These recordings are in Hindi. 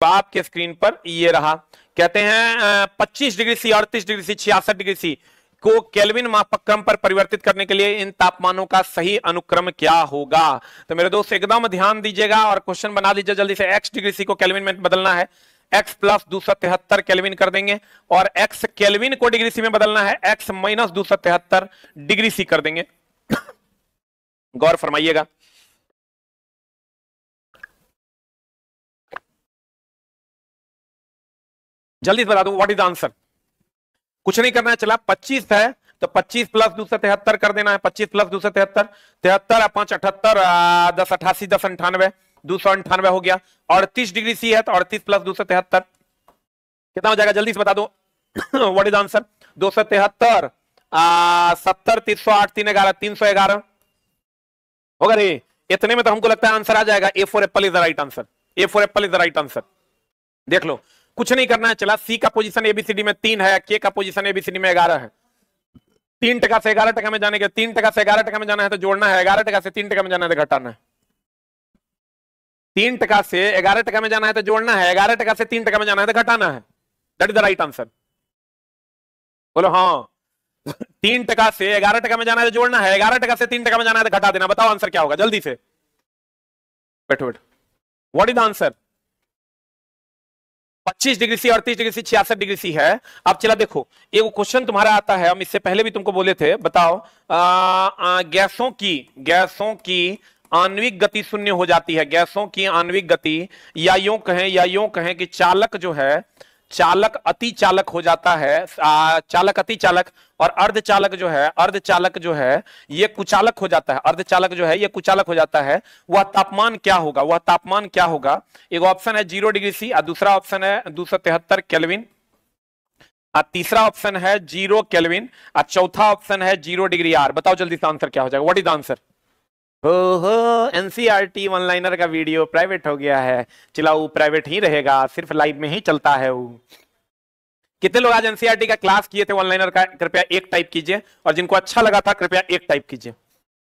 तो आपके स्क्रीन पर ये रहा, कहते हैं 25 degree C, 38 degree C, 66 degree C को केल्विन मापक्रम पर परिवर्तित करने के लिए इन तापमानों का सही अनुक्रम क्या होगा। तो मेरे दोस्त एकदम ध्यान दीजिएगा और क्वेश्चन बना लीजिए जल्दी से। x डिग्री सी को केल्विन में बदलना है, x प्लस 273 केल्विन कर देंगे, और x केल्विन को डिग्री सी में बदलना है, x माइनस 273 डिग्री सी कर देंगे। गौर फरमाइएगा। जल्दी से बता दो व्हाट इज द आंसर। कुछ नहीं करना है, चला 25 है तो 25 प्लस 273 कर देना है। 25 प्लस 273, 73 5 78, 10 88, 10 98, 298 हो गया। 38 डिग्री सी है तो 38 प्लस 273 कितना हो जाएगा, जल्दी से बता दो व्हाट इज आंसर। 273 70 308 311 311 होगा रे। इतने में तो हमको लगता है आंसर आ जाएगा। ए for apple is the right answer. A for apple is the right answer. देख लो, कुछ नहीं करना है। चला सी का पोजीशन एबीसीडी में 3 है, के का पोजीशन एबीसीडी में 11 है। 3% से 11% में जाने के, 3% से 11% में जाना है तो जोड़ना है, 11% से 3% में जाना है तो घटाना है। 3% से 11% में जाना है तो जोड़ना है, 11% से 3% में जाना है तो घटाना है। That is the right answer. बोलो हाँ। 3% से 11% में जाना है तो जोड़ना है, 11% से 3% में जाना है तो घटा देना। बताओ आंसर क्या होगा जल्दी से। बैठो बैठो, what is the answer. 25 degree C, 38 degree C, 66 degree C है। अब चला देखो, एक क्वेश्चन तुम्हारा आता है, हम इससे पहले भी तुमको बोले थे। बताओ गैसों की आणविक गति शून्य हो जाती है। गैसों की आणविक गति, या यूं कहें कि चालक जो है, चालक अति चालक हो जाता है। चालक अति चालक, और अर्धचालक जो है ये कुचालक हो जाता है। अर्धचालक जो है ये कुचालक हो जाता है। वह तापमान क्या होगा। एक ऑप्शन है 0 डिग्री सी, और दूसरा ऑप्शन है 273 केल्विन, और तीसरा ऑप्शन है 0 केल्विन, और चौथा ऑप्शन है 0 डिग्री आर। बताओ जल्दी से आंसर क्या हो जाएगा। What is the answer. हो एनसीईआरटी वन लाइनर का वीडियो प्राइवेट हो गया है। चला वो प्राइवेट ही रहेगा, सिर्फ लाइव में ही चलता है वो। कितने लोग आज एनसीईआरटी का क्लास किए थे वन लाइनर का, कृपया एक टाइप कीजिए, और जिनको अच्छा लगा था कृपया एक टाइप कीजिए।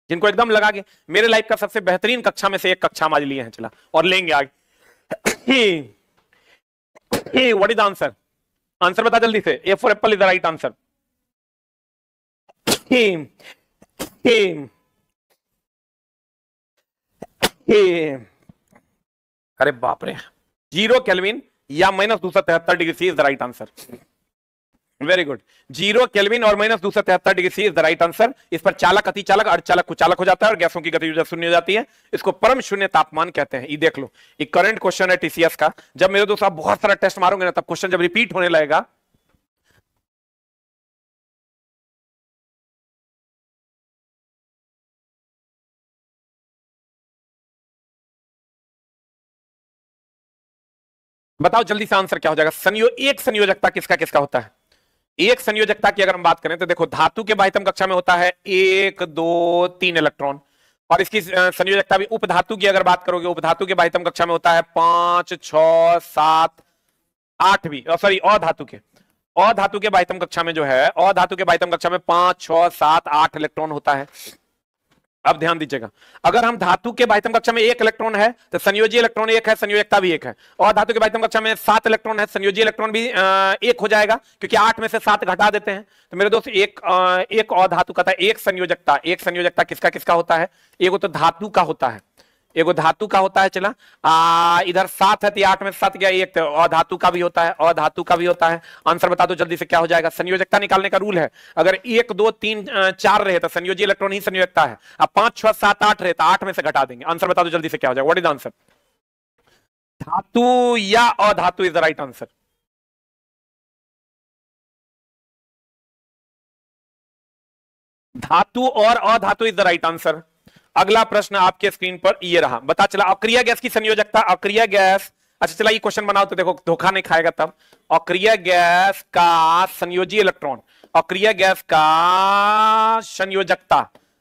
जिनको एकदम लगा कि मेरे लाइफ का सबसे बेहतरीन कक्षा में से एक कक्षा हम आज लिए हैं, चला और लेंगे आगे। What is the answer. Answer बता जल्दी से। A for apple is the right answer. अरे बाप रे, 0 केल्विन या minus 273 degree C is the right answer. Very good. 0 kelvin और minus 273 degree C is the right answer. इस पर चालक अति चालक, अर्धचालक कुचालक हो जाता है, और गैसों की गति शून्य हो जाती है। इसको परम शून्य तापमान कहते हैं। ये देख लो, एक करंट क्वेश्चन है टीसीएस का। जब मेरे दोस्त आप बहुत सारा टेस्ट मारोगे ना, तब क्वेश्चन जब रिपीट होने लगेगा, बताओ जल्दी से आंसर क्या हो जाएगा। एक संयोजकता किसका किसका होता है। एक संयोजकता की अगर हम बात करें तो देखो, धातु के बाह्यतम कक्षा में होता है 1 2 3 इलेक्ट्रॉन, और इसकी संयोजकता भी उपधातु की अगर बात करोगे, उपधातु के बाह्यतम कक्षा में होता है 5 6 7 8 भी, सॉरी अधातु के बाह्यतम कक्षा में जो है, अधातु के बाह्यतम कक्षा में 5 6 7 8 इलेक्ट्रॉन होता है। अब ध्यान दीजिएगा, अगर हम धातु के बाह्यतम कक्षा में 1 इलेक्ट्रॉन है तो संयोजी इलेक्ट्रॉन 1 है, संयोजकता भी 1 है। और धातु के बाह्यतम कक्षा में 7 इलेक्ट्रॉन है, संयोजी इलेक्ट्रॉन भी 1 हो जाएगा, क्योंकि 8 में से 7 घटा देते हैं। तो मेरे दोस्त एक और धातु का था, एक संयोजकता किसका किसका होता है। एक तो धातु का होता है, एगो धातु का होता है। चला इधर 7 है तो 8 में 7 गया, एक तो अधातु का भी होता है, अधातु का भी होता है। आंसर बता दो जल्दी से क्या हो जाएगा। संयोजकता निकालने का रूल है, अगर 1 2 3 4 रहे तो संयोजी इलेक्ट्रॉन ही संयोजकता है। अब 5 6 7 8 रहे तो 8 में से घटा देंगे। आंसर बता दो जल्दी से क्या हो जाएगा। What is the answer. धातु या अधातु इज द राइट आंसर। धातु और अधातु इज द राइट आंसर। अगला प्रश्न आपके स्क्रीन पर ये रहा, बता चला अक्रिय गैस की संयोजकता। अक्रिय गैस, अच्छा चला ये क्वेश्चन बनाओ तो देखो धोखा नहीं खाएगा तब। अक्रिय गैस का संयोजी इलेक्ट्रॉन, अक्रिय गैस का संयोजकता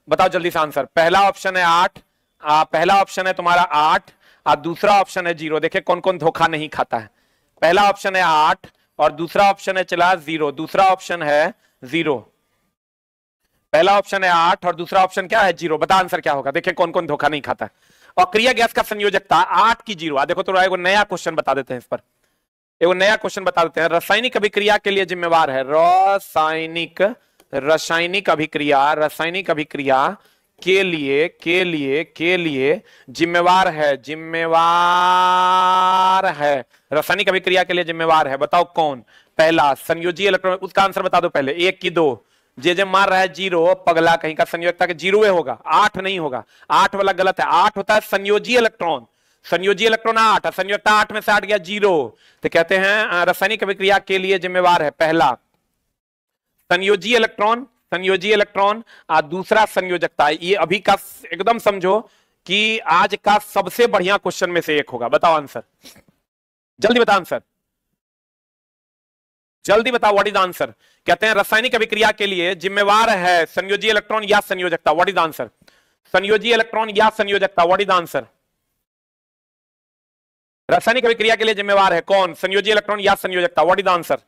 बताओ जल्दी से आंसर। पहला ऑप्शन है 8, पहला ऑप्शन है तुम्हारा 8 और दूसरा ऑप्शन है 0। देखिए कौन कौन धोखा नहीं खाता है। पहला ऑप्शन है 8 और दूसरा ऑप्शन है चला 0। दूसरा ऑप्शन है 0, पहला ऑप्शन है 8 और दूसरा ऑप्शन क्या है 0। बता आंसर क्या होगा। देखिए कौन कौन धोखा नहीं खाता है। अक्रिय गैस का संयोजकता 8 की 0। देखो थोड़ा एगो नया क्वेश्चन बता देते हैं इस पर, एगो नया क्वेश्चन बता देते हैं। रासायनिक अभिक्रिया के लिए जिम्मेवार है, रासायनिक अभिक्रिया के लिए जिम्मेवार है रासायनिक अभिक्रिया के लिए जिम्मेवार है, बताओ कौन? पहला संयोजी इलेक्ट्रॉन, उसका आंसर बता दो पहले। 1 की 2, जे मार रहा है 0, पगला कहीं का, संयोजकता के 0 होगा, 8 नहीं होगा, 8 वाला गलत है। 8 होता है संयोजी इलेक्ट्रॉन, संयोजी इलेक्ट्रॉन 8, संयोजकता 8 में से 8 गया 0, तो कहते हैं रासायनिक अभिक्रिया के लिए जिम्मेवार है पहला संयोजी इलेक्ट्रॉन, और दूसरा संयोजकता। ये अभी का एकदम समझो कि आज का सबसे बढ़िया क्वेश्चन में से एक होगा। बताओ आंसर, जल्दी बताओ आंसर, जल्दी बताओ, व्हाट इज आंसर? कहते हैं रासायनिक अभिक्रिया के लिए जिम्मेवार है संयोजी इलेक्ट्रॉन या संयोजकता, व्हाट इज आंसर? संयोजी इलेक्ट्रॉन या संयोजकता, व्हाट इज आंसर? रासायनिक अभिक्रिया के लिए जिम्मेवार है कौन? संयोजी इलेक्ट्रॉन या संयोजकता, व्हाट इज आंसर?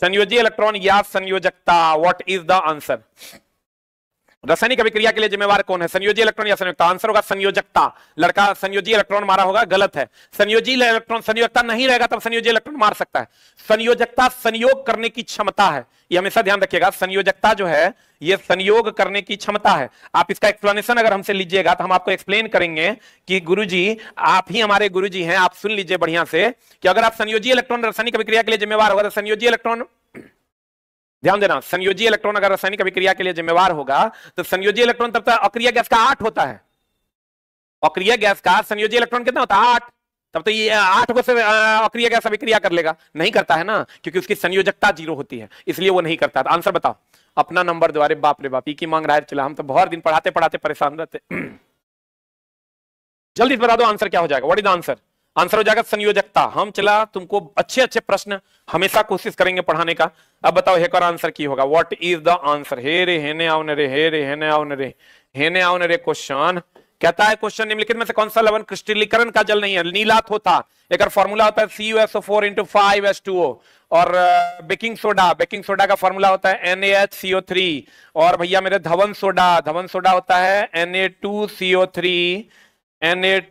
संयोजी इलेक्ट्रॉन या संयोजकता, व्हाट इज द आंसर? रासायनिक अभिक्रिया के लिए जिम्मेवार कौन है, संयोजी इलेक्ट्रॉन या संयोजकता? आंसर होगा संयोजकता। लड़का संयोजी इलेक्ट्रॉन मारा होगा, गलत है। संयोजी इलेक्ट्रॉन, संयोजकता नहीं रहेगा तब संयोजी इलेक्ट्रॉन मार सकता है। संयोजकता संयोग करने की क्षमता है, ये हमेशा ध्यान रखिएगा। संयोजकता जो है ये संयोग करने की क्षमता है। आप इसका एक्सप्लेनेशन अगर हमसे लीजिएगा तो हम आपको एक्सप्लेन करेंगे कि गुरुजी आप ही हमारे गुरुजी हैं। आप सुन लीजिए बढ़िया से कि अगर आप संयोजी इलेक्ट्रॉन रासायनिक अभिक्रिया के लिए जिम्मेवार होगा तो संयोजी इलेक्ट्रॉन, ध्यान देना, संयोजी इलेक्ट्रॉन अगर रासायनिक अभिक्रिया के लिए जिम्मेवार होगा तो संयोजी इलेक्ट्रॉन तब तक अक्रिय गैस का 8 होता है। अक्रिय गैस का संयोजी इलेक्ट्रॉन कितना होता है? 8। तब तो ये 8 को से अक्रिय गैस अभिक्रिया कर लेगा, नहीं करता है ना, क्योंकि उसकी संयोजकता 0 होती है, इसलिए वो नहीं करता। आंसर बताओ, अपना नंबर दो। अरे बाप रे बाप, की मांग रहा है। चला, हम तो बहुत दिन पढ़ाते पढ़ाते परेशान रहते। जल्दी बता दो आंसर क्या हो जाएगा, व्हाट इज आंसर? आंसर हो जाएगा संयोजकता। हम चला तुमको अच्छे अच्छे प्रश्न हमेशा कोशिश करेंगे पढ़ाने का। अब बताओ एक और आंसर की होगा, व्हाट इज द आंसर? हे रे हेने आओ न रे, हे रे हेने आओ न रे, हेने आओ न रे। क्वेश्चन कहता है, क्वेश्चन निम्नलिखित में से कौन सा लवण क्रिस्टलीकरण का जल नहीं है? नीलात होता, एक फॉर्मूला होता है CuSO4 × 5H2O। और बेकिंग सोडा का फॉर्मूला होता है NaHCO3। और भैया मेरे धवन सोडा होता है Na2CO3 ×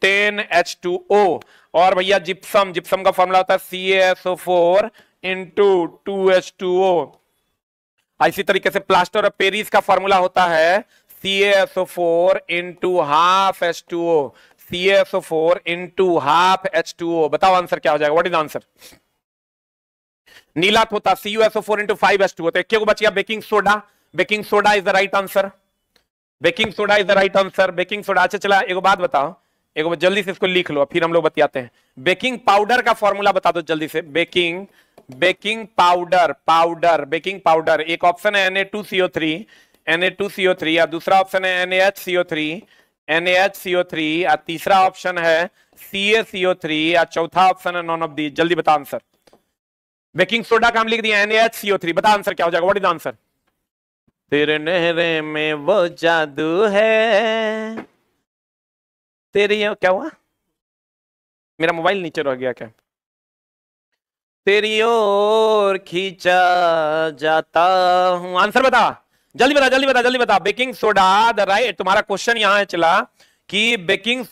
10H2O। और भैया जिप्सम का फॉर्मूला होता है CaSO4 × 2H2O। इसी तरीके से प्लास्टर ऑफ पेरिस का फॉर्मूला होता है CaSO4 × 12H2O, CaSO4 × 12H2O। बताओ आंसर क्या हो जाएगा, व्हाट इज आंसर? नीलात होता CuSO4 × 5H2O। तो एक को बच गया baking soda is the right answer. Baking soda is the right answer, baking soda. अच्छा चला, एक बात बताओ, एक जल्दी से इसको लिख लो, फिर हम लोग बतियाते हैं। बेकिंग पाउडर का फॉर्मूला बता दो जल्दी से। बेकिंग पाउडर, एक ऑप्शन है Na2CO3 या दूसरा ऑप्शन है NaHCO3 या तीसरा ऑप्शन है CaCO3 या चौथा ऑप्शन है नॉन ऑफ दी। जल्दी बता आंसर। बेकिंग सोडा का हम लिख दिया NaHCO3, बता आंसर क्या हो जाएगा, व्हाट इज आंसर? तेरे नहरे में वो जादू है तेरी, क्या हुआ? मेरा मोबाइल नीचे रह गया क्या? तेरी ओर खींचा जाता हूं। आंसर बता, जल्दी बता। Baking soda the right. तुम्हारा क्वेश्चन यहां है चला कि बेकिंग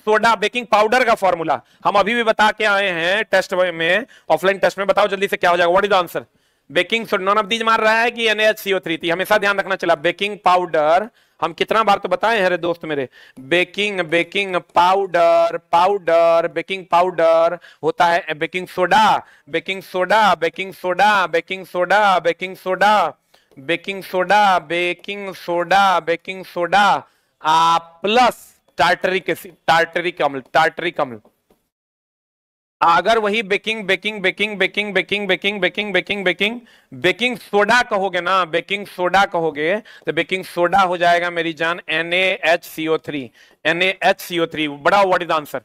पाउडर का फॉर्मूला हम अभी भी बता के आए हैं टेस्ट में, ऑफलाइन टेस्ट में। बताओ जल्दी से क्या हो जाएगा, what is the answer? Baking soda, none of these मार रहा है कि NaHCO3 थी। हमेशा ध्यान रखना चला, बेकिंग पाउडर हम कितना बार तो बताए हैं रे दोस्त मेरे। बेकिंग पाउडर होता है बेकिंग सोडा प्लस टार्टरिक अम्ल। अगर वही बेकिंग सोडा कहोगे ना, बेकिंग सोडा कहोगे तो बेकिंग सोडा हो जाएगा मेरी जान NaHCO3। बड़ा व्हाट इज आंसर?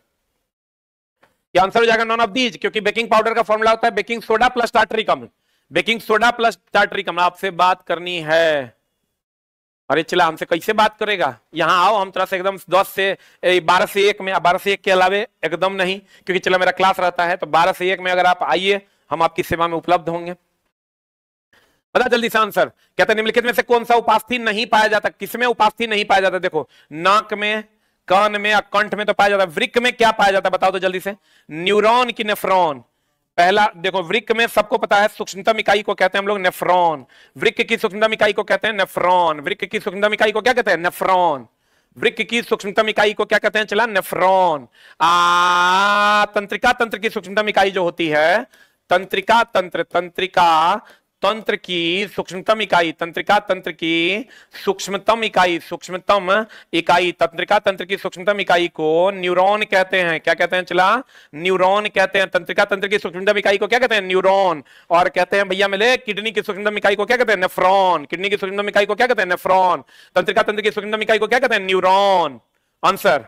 ये आंसर हो जाएगा नॉन ऑफ दीज, क्योंकि बेकिंग पाउडर का फॉर्मूला होता है बेकिंग सोडा प्लस टार्टरिक अम्ल। आपसे बात करनी है। अरे चला, हमसे कैसे बात करेगा? यहाँ आओ, हम तरह से एकदम 12 से 1 में, 12 से 1 के अलावे एकदम नहीं, क्योंकि चला मेरा क्लास रहता है, तो 12 से 1 में अगर आप आइए, हम आपकी सेवा में उपलब्ध होंगे। बता जल्दी से आंसर। कहते हैं निम्नलिखित में से कौन सा उपास्थि नहीं पाया जाता? किसमें उपास्थि नहीं पाया जाता? देखो नाक में, कान में या कंठ में तो पाया जाता है, वृक्क में क्या पाया जाता है बताओ तो जल्दी से। न्यूरॉन की नेफ्रॉन? पहला देखो, वृक्क में सबको पता है सूक्ष्मतम इकाई को कहते हैं हम लोग नेफ्रॉन। वृक्क की सूक्ष्मतम इकाई को कहते हैं नेफ्रॉन। वृक्क की सूक्ष्मतम इकाई को क्या कहते हैं? नेफ्रॉन। वृक्क की सूक्ष्मतम इकाई को क्या कहते हैं? चला नेफ्रॉन। तंत्रिका तंत्र की सूक्ष्मतम इकाई जो होती है, तंत्रिका तंत्र, तंत्रिका तंत्र की सूक्ष्मतम इकाई, तंत्रिका तंत्र की सूक्ष्मतम इकाई, सूक्ष्मतम इकाई, तंत्रिका तंत्र की सूक्ष्मतम इकाई को न्यूरॉन कहते हैं। क्या कहते हैं? चला न्यूरॉन कहते हैं। तंत्रिका तंत्र की सूक्ष्मतम इकाई को क्या कहते हैं? न्यूरॉन। और कहते हैं भैया मिले किडनी की सूक्ष्मतम इकाई को क्या कहते हैं? नेफ्रॉन। किडनी की सूक्ष्मतम इकाई को क्या कहते हैं? नेफ्रॉन। तंत्रिका तंत्र की सूक्ष्मतम इकाई को क्या कहते हैं? न्यूरॉन। आंसर।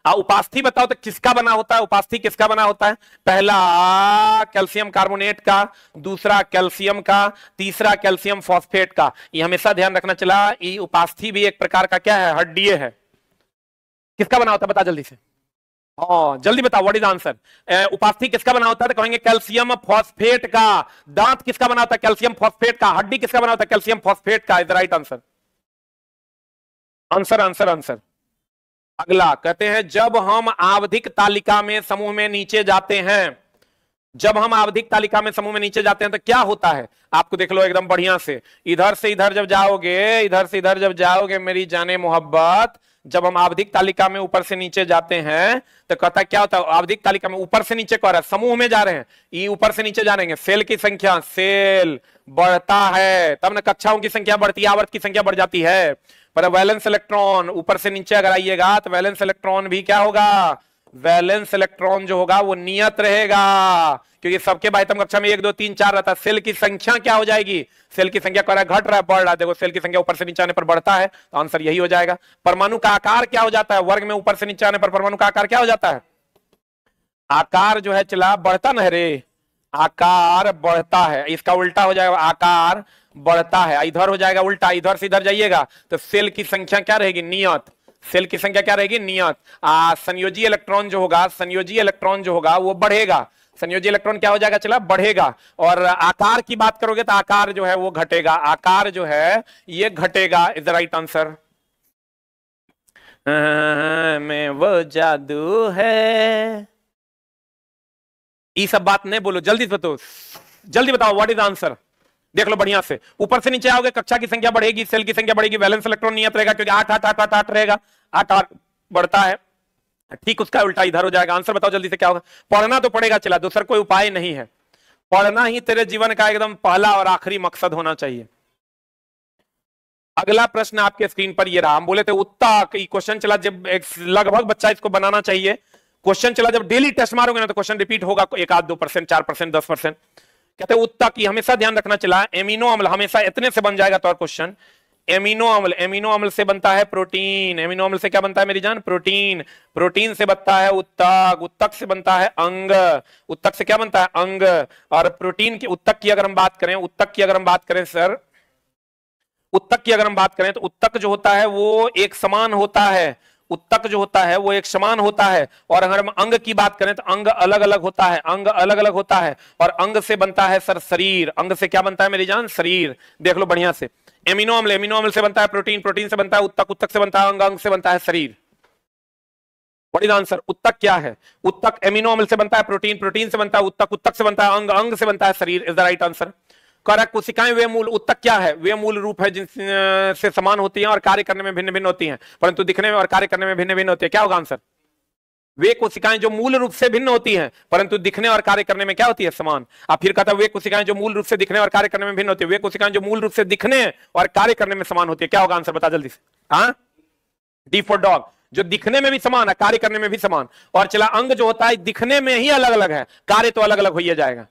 उपास्थि बताओ तो किसका बना होता है? उपास्थि किसका बना होता है? पहला कैल्शियम कार्बोनेट का, दूसरा कैल्शियम का, तीसरा कैल्शियम फॉस्फेट का। ये हमेशा ध्यान रखना चला, ये उपास्थि भी एक प्रकार का क्या है? हड्डीय है। किसका बना होता है बता जल्दी से। हाँ जल्दी बताओ, व्हाट इज आंसर। उपास्थि किसका बना होता है? तो कहेंगे कैल्शियम फॉस्फेट का। दांत किसका बना होता है? कैल्शियम फॉस्फेट का। हड्डी किसका बना होता है? कैल्शियम फॉस्फेट का। Is the right answer. Answer answer answer. अगला कहते हैं जब हम आवधिक तालिका में समूह में नीचे जाते हैं, जब हम आवधिक तालिका में समूह में नीचे जाते हैं तो क्या होता है? आपको देख लो एकदम बढ़िया से, इधर से इधर जब जाओगे, इधर से इधर जब जाओगे मेरी जाने मोहब्बत, जब हम आवधिक तालिका में ऊपर से नीचे जाते हैं तो कहता है क्या होता है? आवधिक तालिका में ऊपर से नीचे कह रहा है, समूह में जा रहे हैं, ये ऊपर से नीचे जा रहे हैं, सेल की संख्या, सेल बढ़ता है तब ना कक्षाओं की संख्या बढ़ती है, आवर्त की संख्या बढ़ जाती है। पर वैलेंस इलेक्ट्रॉन ऊपर से नीचे अगर आइएगा तो वैलेंस इलेक्ट्रॉन भी क्या होगा? वैलेंस इलेक्ट्रॉन जो होगा वो नियत रहेगा, क्योंकि सबके बाह्यतम कक्षा में 1 2 3 4 रहता है। सेल की संख्या क्या हो जाएगी? सेल की संख्या कर घट रहा है बढ़ रहा है? देखो सेल की संख्या ऊपर से नीचे आने पर बढ़ता है, तो आंसर यही हो जाएगा। परमाणु का आकार क्या हो जाता है? वर्ग में ऊपर से नीचे आने पर परमाणु का आकार क्या हो जाता है? आकार जो है चला बढ़ता न रे, आकार बढ़ता है, इसका उल्टा हो जाएगा, आकार बढ़ता है। इधर हो जाएगा उल्टा, इधर से इधर जाइएगा तो सेल की संख्या क्या रहेगी? नियत। सेल की संख्या क्या रहेगी? नियत। संयोजी इलेक्ट्रॉन जो होगा, संयोजी इलेक्ट्रॉन जो होगा वो बढ़ेगा। संयोजी इलेक्ट्रॉन क्या हो जाएगा? चला बढ़ेगा। और आकार की बात करोगे तो आकार जो है वो घटेगा, आकार जो है ये घटेगा। Is the right answer. में वो जादू है, ये सब बात नहीं बोलो, जल्दी बताओ, जल्दी बताओ व्हाट इज आंसर। देख लो बढ़िया से, ऊपर से नीचे आओगे कक्षा की संख्या बढ़ेगी, सेल की संख्या बढ़ेगी, वैलेंस इलेक्ट्रॉन नियत रहेगा, क्योंकि 8 8 8 8 8 रहेगा, 8 8 बढ़ता है। ठीक उसका उल्टा इधर हो जाएगा। आंसर बताओ जल्दी से क्या होगा? पढ़ना तो पड़ेगा, चला दूसरा कोई उपाय नहीं है, पढ़ना ही तेरे जीवन का एकदम पहला और आखिरी मकसद होना चाहिए। अगला प्रश्न आपके स्क्रीन पर ये रहा, हम बोले थे उत्तक, क्वेश्चन चला जब लगभग बच्चा इसको बनाना चाहिए। क्वेश्चन चला जब डेली टेस्ट मारोगे ना तो क्वेश्चन रिपीट होगा 1 आध 2%, 4%, 10%। कहते हैं उत्तक की हमेशा ध्यान रखना चला, एमिनो अम्ल हमेशा इतने से बन जाएगा तो और क्वेश्चन। एमिनो अम्ल, एमिनो अम्ल से बनता है प्रोटीन, एमिनो अम्ल से क्या बनता है मेरी जान? प्रोटीन। प्रोटीन से बनता है उत्तक, उत्तक से बनता है अंग, उत्तक से क्या बनता है? अंग। और प्रोटीन की उत्तक की अगर हम बात करें, उत्तक की अगर हम बात करें सर, उत्तक की अगर हम बात करें तो उत्तक जो होता है वो एक समान होता है, उत्तक जो होता है वो एक समान होता है। और अगर हम अंग की बात करें तो अंग अलग अलग होता है, अंग अलग अलग होता है। और अंग से बनता है सर शरीर, अंग से क्या बनता है मेरी जान? शरीर। देख लो बढ़िया से, एमिनो अम्ल, एमिनो अम्ल से बनता है प्रोटीन, प्रोटीन से बनता है उत्तक, उत्तक से बनता है अंग, अंग से बनता है शरीर। What is answer? उत्तक क्या है? उत्तक एमिनो अम्ल से बनता है प्रोटीन, प्रोटीन से बनता है उत्तक, उत्तक से बनता है अंग, अंग से बनता है शरीर। Is the right answer. Correct. कोशिकाएं वे मूल, उत्तक क्या है? वे मूल रूप है जिनसे समान होती हैं और कार्य करने में भिन्न भिन्न होती हैं, परंतु दिखने में और कार्य करने में भिन्न भिन्न होती है। क्या होगा आंसर? वे कोशिकाएं जो मूल रूप से भिन्न होती हैं परंतु दिखने और कार्य करने में क्या होती है? समान। अब फिर कहता है वे कोशिकाएं जो मूल रूप से दिखने और कार्य करने में भिन्न होती है, वे कोशिकाएं जो मूल रूप से दिखने और कार्य करने में समान होती है। क्या होगा आंसर? बता जल्दी से। हाँ, डी फॉर डॉग, जो दिखने में भी समान है, कार्य करने में भी समान। और चला अंग जो होता है दिखने में ही अलग अलग है, कार्य तो अलग अलग हो ही जाएगा।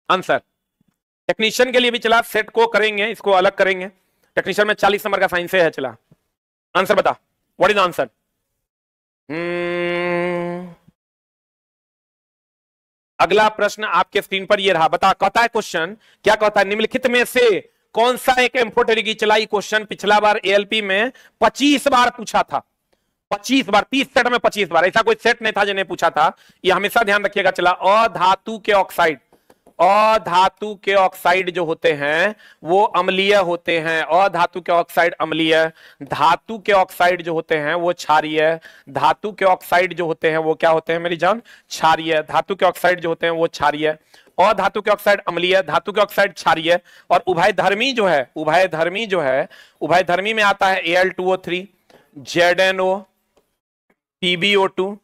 आंसर। टेक्नीशियन के लिए भी चला सेट को करेंगे, इसको अलग करेंगे। टेक्नीशियन में 40 नंबर का साइंस है चला। आंसर बता, व्हाट इज आंसर? अगला प्रश्न आपके स्क्रीन पर ये रहा, बता। कहता है क्वेश्चन, क्या कहता है? निम्नलिखित में से कौन सा एक एम्फोटेरिक चलाई क्वेश्चन पिछला बार एएलपी में 25 बार पूछा था? 25 बार, 30 सेट में 25 बार, ऐसा कोई सेट नहीं था जिन्हें पूछा था। ये हमेशा ध्यान रखिएगा चला। अधातु के ऑक्साइड, अधातु के ऑक्साइड जो होते हैं वो अम्लीय होते हैं, अधातु के ऑक्साइड अम्लीय, धातु के ऑक्साइड जो होते हैं वो क्षारीय, धातु के ऑक्साइड जो होते हैं वो क्या होते हैं मेरी जान, क्षारीय, धातु के ऑक्साइड जो होते हैं वो क्षारीय, अधातु के ऑक्साइड अम्लीय, धातु के ऑक्साइड क्षारीय, और उभयधर्मी जो है, उभयधर्मी जो है, उभयधर्मी में आता है Al2O3, ZnO, PbO2,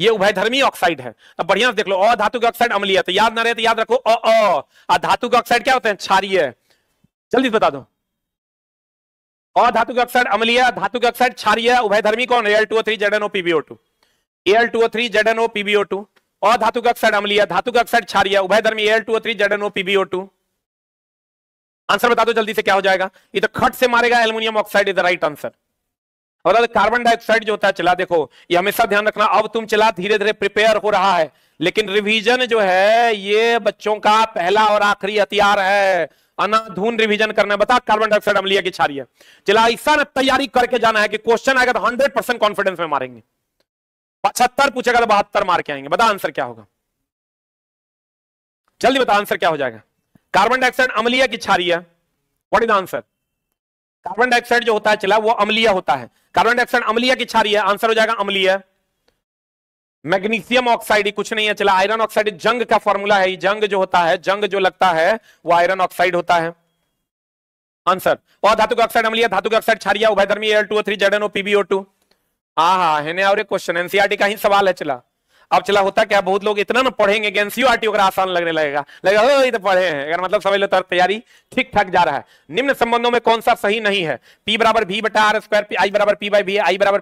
ये उभयधर्मी ऑक्साइड है। अब बढ़िया से देख लो, अधातु के ऑक्साइड अम्लीय, तो याद ना रहे तो याद रखो धातु के ऑक्साइड क्या होते हैं, क्षारीय। जल्दी बता दो, अधातु के ऑक्साइड अम्लीय, धातु के ऑक्साइड क्षारीय, उभयधर्मी कौन है, Al2O3 ZnO PbO2, Al2O3 ZnO PbO2, अधातु के ऑक्साइड अम्लीय, धातु के ऑक्साइड क्षारीय, उभयधर्मी Al2O3 ZnO PbO2। आंसर बता दो जल्दी से क्या हो जाएगा, ये तो खट से मारेगा, aluminium oxide is the right answer. और कार्बन डाइऑक्साइड जो होता है, चला देखो ये हमेशा ध्यान रखना, अब तुम चला धीरे धीरे प्रिपेयर हो रहा है, लेकिन रिवीजन जो है ये बच्चों का पहला और आखिरी हथियार है, अनाधून रिवीजन करना। बता कार्बन डाइऑक्साइड अम्लीय की क्षारीय, चला ऐसा ना तैयारी करके जाना है कि क्वेश्चन आएगा तो 100% कॉन्फिडेंस में मारेंगे, 75 पूछेगा तो 72 मार के आएंगे। बता आंसर क्या होगा, जल्दी बता आंसर क्या हो जाएगा। कार्बन डाइऑक्साइड अम्लीय की क्षारीय, what is the answer. Carbon dioxide जो होता है चला वो अम्लीय होता है, कार्बन डाइऑक्साइड अम्लीय की क्षारीय, आंसर हो जाएगा अम्लीय। मैग्नीशियम ऑक्साइड ही कुछ नहीं है, चला आयरन ऑक्साइड जंग का फॉर्मूला है, जंग जो होता है, जंग जो लगता है वो आयरन ऑक्साइड होता है, आंसर। और धातु का ऑक्साइड अम्लीय, धातु का ऑक्साइड क्षारीय, उभयधर्मी Al2O3 ZnO PbO2। हाँ है और एक क्वेश्चन एनसीईआरटी का ही सवाल है। चला अब चला होता क्या, बहुत लोग इतना ना पढ़ेंगे कि एनसीईआरटी वगैरह आसान लगने लगेगा, ओ ये तो पढ़े हैं, अगर मतलब समझ लो तो तैयारी ठीक ठाक जा रहा है। निम्न संबंधों में कौन सा सही नहीं है, P बराबर V बटा R स्क्वायर, I बराबर P बाई V, I बराबर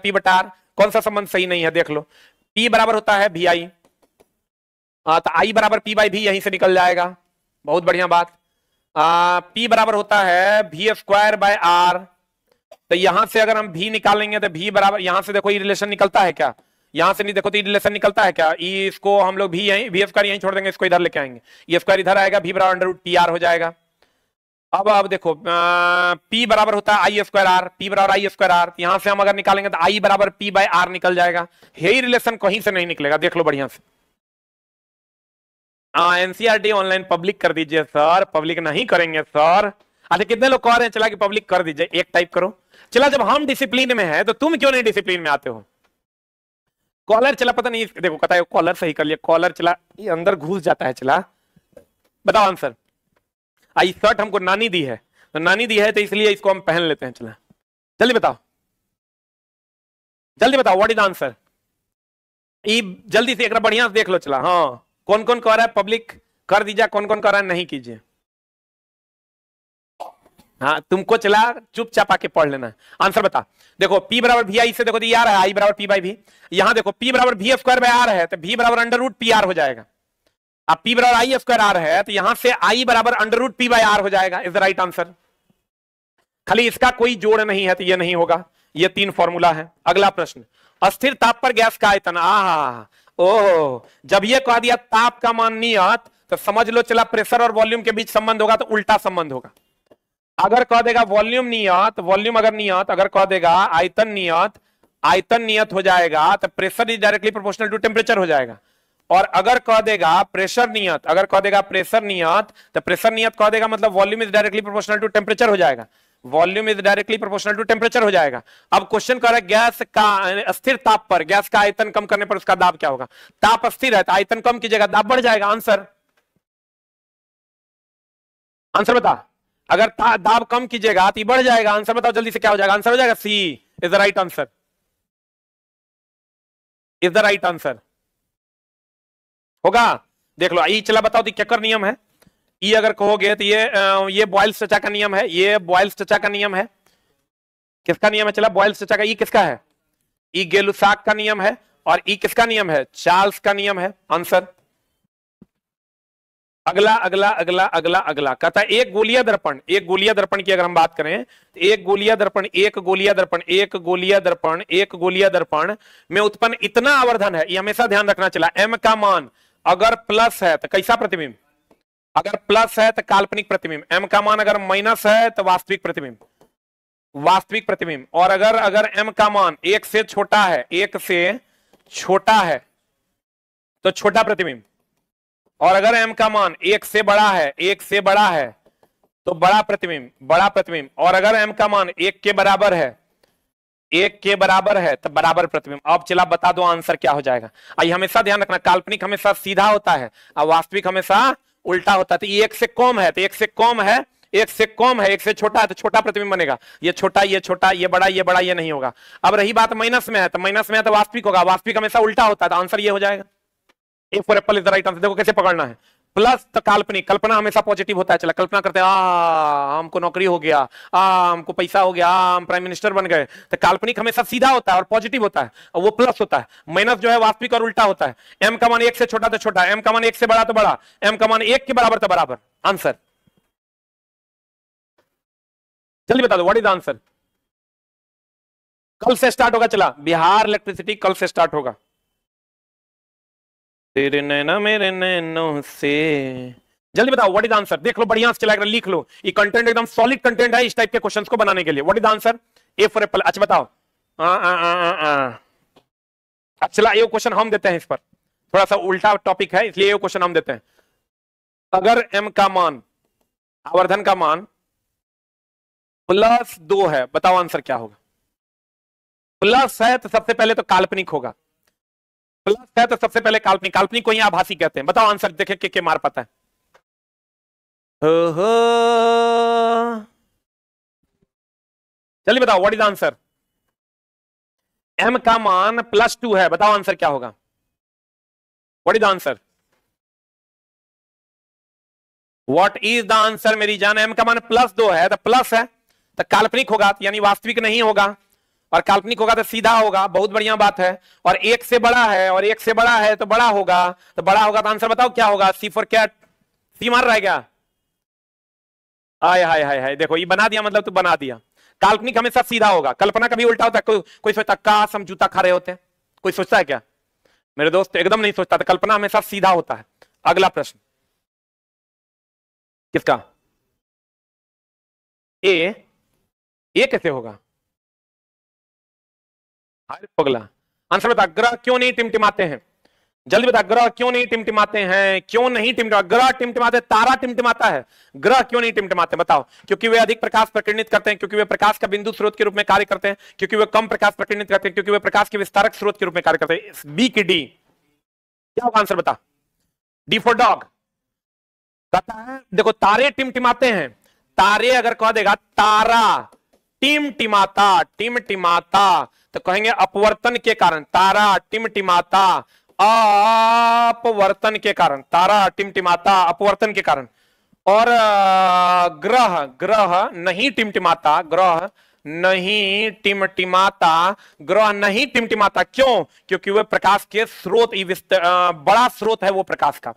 P बटा R, कौन सा संबंध सही नहीं है, देख लो। P बराबर होता है VI, तो I बराबर P बाई V यहीं से निकल जाएगा, बहुत बढ़िया बात। P बराबर होता है V स्क्वायर बाय R, तो यहां से अगर हम V निकालेंगे तो V बराबर, यहां से देखो ये रिलेशन निकलता है क्या, यहां से नहीं देखो तो ये रिलेशन निकलता है क्या, इसको हम लोग भी यहीं V स्क्वायर यहीं छोड़ देंगे, इसको इधर लेके आएंगे, ये स्क्वायर इधर आएगा, V बराबर अंडर रूट PR हो जाएगा। अब देखो P बराबर होता है I स्क्वायर R, P बराबर I स्क्वायर R, यहां से हम अगर निकालेंगे तो I बराबर P बाय R निकल जाएगा, यही रिलेशन कहीं से नहीं निकलेगा, देख लो बढ़िया से। एनसीईआरटी ऑनलाइन पब्लिक कर दीजिए सर, पब्लिक नहीं करेंगे सर। अच्छा कितने लोग कह रहे हैं चला कि पब्लिक कर दीजिए, एक टाइप करो। चला जब हम डिसिप्लिन में है तो तुम क्यों नहीं डिसिप्लिन में आते हो। कॉलर चला पता नहीं, देखो पता है कॉलर सही कर लिया, कॉलर चला ये अंदर घुस जाता है। चला बताओ आंसर। आई शर्ट हमको नानी दी है, तो नानी दी है तो इसलिए इसको हम पहन लेते हैं। चला जल्दी बताओ, जल्दी बताओ व्हाट इज आंसर। जल्दी से एक बार बढ़िया से देख लो। चला हाँ कौन कौन कह रहा है पब्लिक कर दीजिए, कौन कौन कह रहा है नहीं कीजिए। हाँ तुमको चला चुपचाप आके पढ़ लेना है। आंसर बता। देखो P बराबर भी आई से देखो तो ये आ रहा है I बराबर P बाई भी, यहां देखो P बराबर V स्क्वायर बाय R है तो V बराबर अंडर रूट PR हो जाएगा। अब P बराबर I स्क्वायर R है तो यहां से I बराबर under root P by R हो जाएगा, इज द राइट आंसर। खाली इसका कोई जोड़ नहीं है तो ये नहीं होगा, ये 3 फॉर्मूला है। अगला प्रश्न, अस्थिर ताप पर गैस का आयतन। ओह जब ये कह दिया ताप का मान नियत तो समझ लो चला प्रेशर और वॉल्यूम के बीच संबंध होगा तो उल्टा संबंध होगा। अगर कह देगा वॉल्यूम नियत, वॉल्यूम अगर नियत, अगर कह देगा आयतन नियत, आयतन नियत हो जाएगा तो pressure is directly proportional to temperature हो जाएगा। और अगर कह देगा प्रेशर नियत, अगर कह देगा प्रेशर नियत तो प्रेशर नियत कह देगा मतलब volume is directly proportional to temperature हो जाएगा, volume is directly proportional to temperature हो जाएगा। अब क्वेश्चन कर रहा है गैस का अस्थिर ताप पर, गैस का आयतन कम करने पर उसका दाब क्या होगा। ताप अस्थिर है तो आयतन कम कीजिएगा दाब बढ़ जाएगा। आंसर, आंसर बता। अगर दाब कम कीजिएगा तो बढ़ जाएगा। आंसर बताओ जल्दी से क्या हो जाएगा। आंसर हो जाएगा C is the right answer, is the right answer होगा। देख लो ई चला बताओ तो क्या कर नियम है। ई अगर कहोगे तो ये बॉयल्स चचा का नियम है, ये बॉयल्स चचा का नियम है। किसका नियम है चला बॉयल्स चचा का। ई किसका है, ई गेलुसाक का नियम है। और ई किसका नियम है, चार्ल्स का नियम है। आंसर। अगला अगला अगला अगला अगला कहता है एक गोलीय दर्पण, एक गोलीय दर्पण की अगर हम बात करें तो एक गोलीय दर्पण, एक गोलीय दर्पण, एक गोलीय दर्पण, एक गोलीय दर्पण में उत्पन्न इतना आवर्धन है, ये हमेशा ध्यान रखना चला। एम का मान अगर प्लस है तो कैसा प्रतिबिंब, अगर प्लस है तो काल्पनिक प्रतिबिंब, एम का मान अगर माइनस है तो वास्तविक प्रतिबिंब, वास्तविक प्रतिबिंब। और अगर अगर एम का मान 1 से छोटा है, 1 से छोटा है तो छोटा प्रतिबिंब। और अगर m का मान 1 से बड़ा है, 1 से बड़ा है तो बड़ा प्रतिबिंब, और अगर m का मान 1 के बराबर है, 1 के बराबर है तो बराबर प्रतिबिंब। अब चला बता दो आंसर क्या हो जाएगा। आइए हमेशा ध्यान रखना, काल्पनिक हमेशा सीधा होता है और वास्तविक हमेशा उल्टा होता है। तो ये 1 से कम है तो 1 से कम है, 1 से कम है, 1 से छोटा है तो छोटा प्रतिबिंब बनेगा। ये छोटा, ये छोटा, ये बड़ा, ये बड़ा, ये नहीं होगा। अब रही बात माइनस में है तो माइनस में है तो वास्तविक होगा, वास्तविक हमेशा उल्टा होता है, तो आंसर ये हो जाएगा। ए for apple is the right answer. देखो कैसे पकड़ना है। प्लस तो काल्पनिक, कल्पना हमेशा पॉजिटिव होता है। चला कल्पना करते हैं हमको नौकरी हो गया, हमको पैसा हो गया, हम प्राइम मिनिस्टर बन गए। तो काल्पनिक हमेशा सीधा होता है और पॉजिटिव होता है, और वो प्लस होता है। माइनस जो है वास्तविक और उल्टा होता है। एम का मान 1 से छोटा तो छोटा, एम का मान 1 से बड़ा तो बड़ा, एम का मान 1 के बराबर तो बराबर। आंसर जल्दी बता दो, व्हाट इज आंसर। कल से स्टार्ट होगा, चला बिहार इलेक्ट्रिसिटी कल से स्टार्ट होगा। तेरे नैना मेरे नैनों से, जल्दी बताओ व्हाट इज आंसर। देख लो बढ़िया से चला, लिख लो, ये कंटेंट एकदम सॉलिड कंटेंट है इस टाइप के क्वेश्चंस को बनाने के लिए। What is answer. A for Apple. अच्छा बताओ। अच्छा ये क्वेश्चन हम देते हैं, इस पर थोड़ा सा उल्टा टॉपिक है इसलिए ये क्वेश्चन हम देते हैं। अगर m का मान, आवर्धन का मान +2 है, बताओ आंसर क्या होगा। प्लस है तो सबसे पहले तो काल्पनिक होगा, प्लस है तो सबसे पहले काल्पनिक, काल्पनिक को ही आभासी कहते हैं। बताओ आंसर, देखे के मार पाता है। चलिए बताओ व्हाट इज आंसर। m का मान +2 है, बताओ आंसर क्या होगा। What is answer, what is the answer मेरी जान। m का मान +2 है तो प्लस है तो काल्पनिक होगा, यानी वास्तविक नहीं होगा, और काल्पनिक होगा तो सीधा होगा, बहुत बढ़िया बात है। और 1 से बड़ा है, और 1 से बड़ा है तो बड़ा होगा, तो बड़ा होगा तो आंसर बताओ क्या होगा। सी फॉर कैट। सी मार रहा है क्या। हाय हाय हाय हाय, देखो ये बना दिया, मतलब तू बना दिया। काल्पनिक हमेशा सीधा होगा, कल्पना कभी उल्टा होता है। कोई सोचता काश हम जूता खा रहे होते, कोई सोचता है क्या। मेरे दोस्त एकदम नहीं सोचता, तो कल्पना हमेशा सीधा होता है। अगला प्रश्न किसका। ए कैसे होगा। पगला, आंसर बता। ग्रह क्यों नहीं टिमटिमाते हैं, जल्दी बता। ग्रह क्यों नहीं टिमटिमाते हैं, क्यों नहीं टिमटिमाते। ग्रह टिमटिमाते, तारा टिमटिमाता है, ग्रह क्यों नहीं टिमटिमाते बताओ। क्योंकि वे अधिक प्रकाश प्रकीर्णित करते हैं, क्योंकि वे प्रकाश का बिंदु स्रोत के रूप में कार्य करते हैं, क्योंकि वे कम प्रकाश प्रकीर्णित करते हैं, क्योंकि वे प्रकाश के विस्तारक स्रोत के रूप में कार्य करते हैं। बी की डी क्या होगा आंसर बता। डी फॉर डॉग कहता है। देखो तारे टिमटिमाते हैं, तारे अगर कह देगा तारा टिमटिमाता, टिमटिमाता तो कहेंगे अपवर्तन के कारण। तारा टिमटिमाता अपवर्तन के कारण, तारा टिमटिमाता अपवर्तन के कारण। और ग्रह नहीं टिमटिमाता, ग्रह नहीं टिमटिमाता, ग्रह नहीं टिमटिमाता क्यों। क्योंकि वह प्रकाश के स्रोत, बड़ा स्रोत है वो प्रकाश का,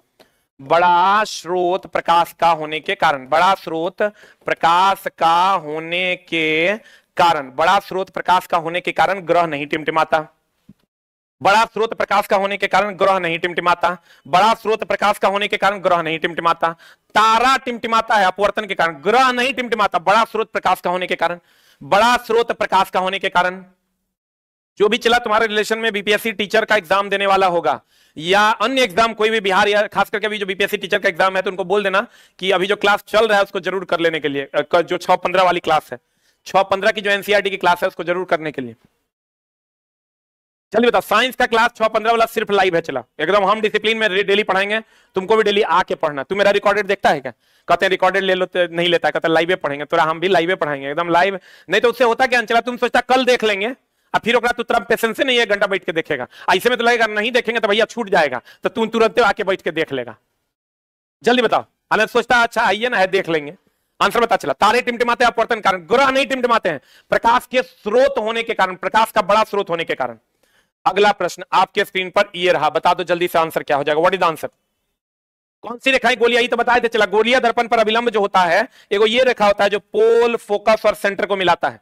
बड़ा स्रोत प्रकाश का होने के कारण, बड़ा स्रोत प्रकाश का होने के कारण, बड़ा स्रोत प्रकाश का होने के कारण ग्रह नहीं टिमटिमाता। बड़ा स्रोत प्रकाश का होने के कारण ग्रह नहीं टिमटिमाता, बड़ा स्रोत प्रकाश का होने के कारण ग्रह नहीं टिमटिमाता। तारा टिमटिमाता है अपवर्तन के कारण, ग्रह नहीं टिमटिमाता बड़ा स्रोत प्रकाश का होने के कारण, बड़ा स्रोत प्रकाश का होने के कारण। जो भी चला तुम्हारे रिलेशन में बीपीएससी टीचर का एग्जाम देने वाला होगा या अन्य एग्जाम कोई भी बिहार, या खास करके अभी जो बीपीएससी टीचर का एग्जाम है, तो उनको बोल देना कि अभी जो क्लास चल रहा है उसको जरूर कर लेने के लिए, जो 6-15 वाली क्लास है, 6-15 की जो एनसीईआरटी की क्लास है उसको जरूर करने के लिए। चलिए बता, साइंस का क्लास 6-15 वाला सिर्फ लाइव है, चला एकदम हम डिसिप्लिन में डेली पढ़ाएंगे, तुमको भी डेली आके पढ़ना। तू मेरा रिकॉर्डेड देखता है क्या, कहते हैं रिकॉर्डेड ले लो, तो नहीं लेता है, कहते हैं लाइव पढ़ेंगे, तो हम भी लाइव पढ़ाएंगे एकदम लाइव। नहीं तो उससे होता क्या चला, तुम सोचता कल देख लेंगे और फिर तू तुरंत पेशेंस से नहीं 1 घंटा बैठ के देखेगा, ऐसे में तो लगेगा नहीं देखेंगे तो भैया छूट जाएगा, तो तू तुरंत आके बैठ के देख लेगा। जल्दी बताओ, अनंत सोचता अच्छा आइए ना है देख लेंगे। आंसर बता चला, तारे टिमटिमाते अपवर्तन कारण, ग्रह नहीं टिमटिमाते हैं प्रकाश के स्रोत होने के कारण, प्रकाश का बड़ा स्रोत होने के कारण। अगला प्रश्न आपके स्क्रीन पर ये रहा, बता दो जल्दी से आंसर क्या हो जाएगा। What is answer. कौन सी रेखाएं गोलियां, तो बताए थे चला। गोलियां दर्पण पर अभिलंब जो होता है, एगो ये रेखा होता है जो पोल, फोकस और सेंटर को मिलाता है,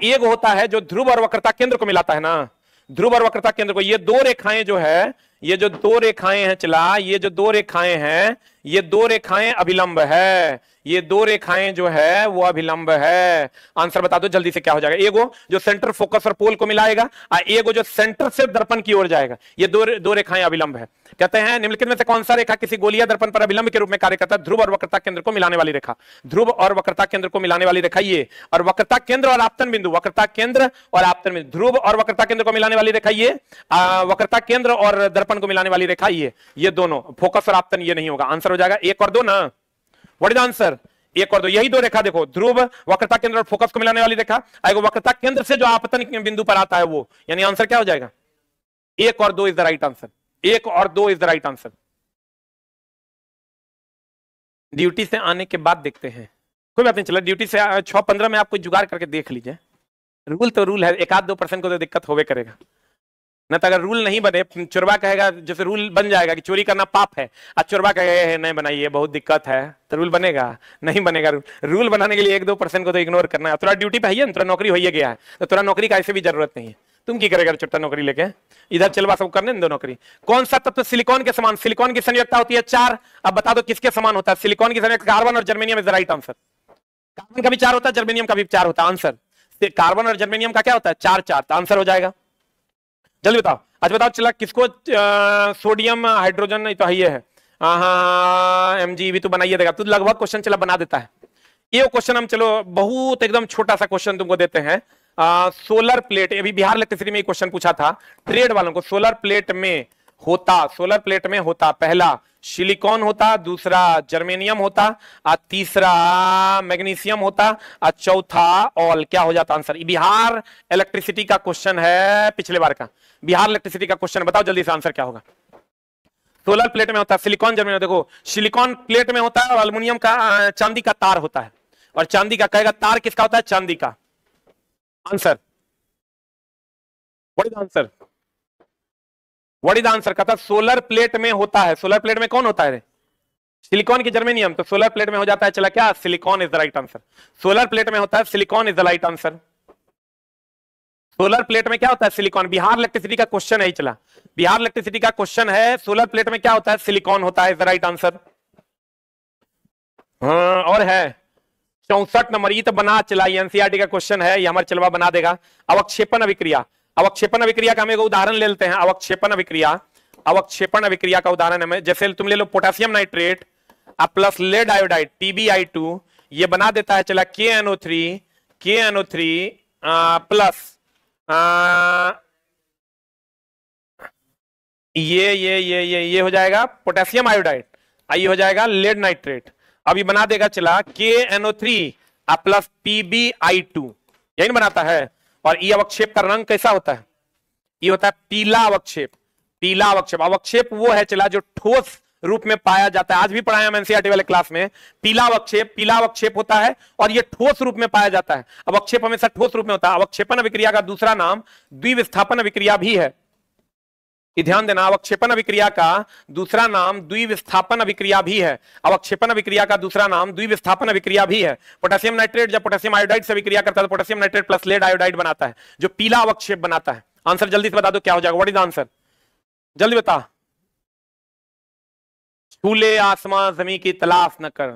एक होता है जो ध्रुव और वक्रता केंद्र को मिलाता है ना, ध्रुव और वक्रता केंद्र को। ये 2 रेखाएं जो है ये जो दो रेखाएं हैं चला, ये जो दो रेखाएं हैं, ये दो रेखाएं अभिलंब है, ये दो रेखाएं जो है वो अभिलंब है। आंसर बता दो जल्दी से क्या हो जाएगा। एगो जो सेंटर फोकस और पोल को मिलाएगा और एगो जो सेंटर से दर्पण की ओर जाएगा। ये दो रेखाएं अभिलंब है। कहते हैं निम्नलिखित में से कौन सा रेखा किसी गोलीय दर्पण पर अभिलंब के रूप में कार्य करता है। ध्रुव और वक्रता केंद्र को मिलाने वाली रेखा, ध्रुव और वक्रता केंद्र को मिलाने वाली रेखा ये, और वक्रता केंद्र और आपतन बिंदु, वक्रता केंद्र और आपतन बिंदु, ध्रुव और वक्रता केंद्र को मिलाने वाली रेखा ये, वक्रता केंद्र और दर्पण को मिलाने वाली रेखा ये दोनों। फोकस और आपतन ये नहीं होगा। आंसर हो जाएगा एक और दो ना। What is answer? एक और दो, यही दो रेखा देखो, ध्रुव वक्रता केंद्र और फोकस को मिलाने वाली रेखा, वक्रता केंद्र से जो आपतन बिंदु पर आता है वो, यानी आंसर क्या हो जाएगा? एक और दो इज द राइट आंसर। एक और दो is the right answer. Duty से आने के बाद देखते हैं, कोई बात नहीं, चलो ड्यूटी से 6:15 में आप कोई जुगाड़ करके देख लीजिए। रूल तो रूल है, 1-2% को तो दिक्कत होवे करेगा ना। तो अगर रूल नहीं बने, चोरबा कहेगा, जैसे रूल बन जाएगा कि चोरी करना पाप है, आज चोरबा कहेगा नहीं बनाइए बहुत दिक्कत है, तो रूल बनेगा? नहीं बनेगा। रूल बनाने के लिए 1-2% को तो इग्नोर करना है। थोड़ा ड्यूटी पे है ना, थोड़ा नौकरी हो गया है, तो थोड़ा नौकरी का ऐसे भी जरूरत नहीं है। तुम की करेगा छोटा नौकरी लेके? इधर चलवा सब करने दो नौकरी। कौन सा तत्व सिलिकॉन के समान, सिलिकॉन की संयोजकता होती है 4। अब बता दो किसके समान होता है सिलिकॉन की संयोजकता? कार्बन और germanium is the right answer. Carbon का भी 4 होता है, जर्मेनियम का भी 4 होता है। आंसर कार्बन और जर्मेनियम का क्या होता है? 4-4। तो आंसर हो जाएगा। जल्दी बताओ। अच्छा बताओ चला किसको सोडियम हाइड्रोजन, नहीं तो ये है Mg भी तो बनाइए देगा, तो लगभग क्वेश्चन चला बना देता है। ये क्वेश्चन हम चलो बहुत एकदम छोटा सा क्वेश्चन तुमको देते हैं। सोलर प्लेट, अभी बिहार इलेक्ट्रिसिटी में क्वेश्चन पूछा था ट्रेड वालों को। सोलर प्लेट में होता पहला सिलिकॉन होता, दूसरा जर्मेनियम होता, और तीसरा मैग्नीशियम होता, और चौथा ऑल। क्या हो जाता आंसर? बिहार इलेक्ट्रिसिटी का क्वेश्चन है, पिछले बार का बिहार इलेक्ट्रिसिटी का क्वेश्चन। बताओ जल्दी से आंसर क्या होगा। सोलर प्लेट में होता है सिलिकॉन, जर्मेनियम। देखो सिलिकॉन प्लेट में होता है और एल्युमिनियम का चांदी का तार होता है। और चांदी का कहेगा तार किसका होता है? चांदी का। Answer what is answer? What is answer? कहता सोलर प्लेट में होता है। सोलर प्लेट में कौन होता है? सिलिकॉन की जर्मेनियम। तो सोलर प्लेट में हो जाता है चला क्या? Silicon is the right answer. Solar plate में होता है silicon is the right answer. Solar plate में क्या होता है? सिलिकॉन। बिहार इलेक्ट्रिसिटी का क्वेश्चन है ही चला, बिहार इलेक्ट्रिसिटी का क्वेश्चन है। सोलर प्लेट में क्या होता है? सिलिकॉन होता है, इज द राइट आंसर। हाँ और है 64 नंबर, ये तो बना चला, एनसीईआरटी का क्वेश्चन है, ये हमारे चलवा बना देगा। अवक्षेपण अभिक्रिया, अवक्षेपण अभिक्रिया का हम एक उदाहरण ले लेते हैं। अवक्षेपण अभिक्रिया का उदाहरण है, जैसे तुम ले लो potassium nitrate plus lead iodide TbI2, ये बना देता है चला KNO3 प्लस ये हो जाएगा पोटेशियम आयोडाइड, ये हो जाएगा लेड नाइट्रेट। अब ये बना देगा चला KNO3 प्लस PbI2, यही बनाता है। और ये अवक्षेप का रंग कैसा होता है? ये होता है पीला अवक्षेप। पीला अवक्षेप, अवक्षेप वो है चला जो ठोस रूप में पाया जाता है। आज भी पढ़ाया हम एनसीईआरटी वाले क्लास में। पीला अवक्षेप होता है और ये ठोस रूप में पाया जाता है। अवक्षेप हमेशा ठोस रूप में होता है। अवक्षेपण अभिक्रिया का दूसरा नाम द्विविस्थापन अभिक्रिया भी है, ध्यान देना। अवक्षेपण अभिक्रिया का दूसरा नाम द्विविस्थापन अभिक्रिया भी है। अवक्षेपण अभिक्रिया का दूसरा नाम द्विविस्थापन अभिक्रिया भी है। पोटेशियम नाइट्रेट जब पोटेशियम आयोडाइड से अभिक्रिया करता है तो potassium nitrate plus lead iodide बनाता है, जो पीला अवक्षेप बनाता है। आंसर जल्दी से बता दो क्या हो जाएगा। What is answer? जल्दी बता। छूले आसमां जमीन की तलाश न कर,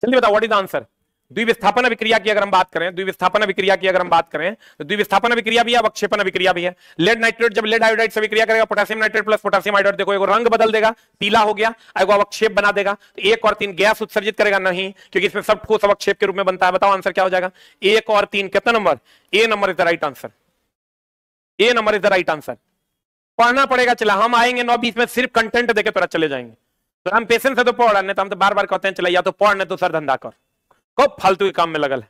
जल्दी बता। What is answer? द्विविस्थापन अभिक्रिया की अगर हम बात करें, तो द्विविस्थापन अभिक्रिया भी है, अवक्षेपण अभिक्रिया भी है। लेड नाइट्रेट जब लेड आयोडाइड से अभिक्रिया करेगा potassium nitrate plus potassium iodide, देखो एगो रंग बदल देगा, पीला हो गया, एगो अवक्षेप बना देगा। तो 1 और 3 गैस उत्सर्जित करेगा नहीं, क्योंकि इसमें सब ठोस अवक्षेप के रूप में बनता है। बताओ आंसर क्या हो जाएगा? 1 और 3 कितना number? A number is the right answer. A number is the right answer. पढ़ना पड़ेगा चला, हम आएंगे 9-20 में सिर्फ कंटेंट देके तोरा चले जाएंगे। तो हम पेशेंस से तो पढ़ रहे, तो हम तो बार बार कहते हैं चला या तो पढ़ नहीं तो सर धंधा कर, कब फालतू के काम में लगल है।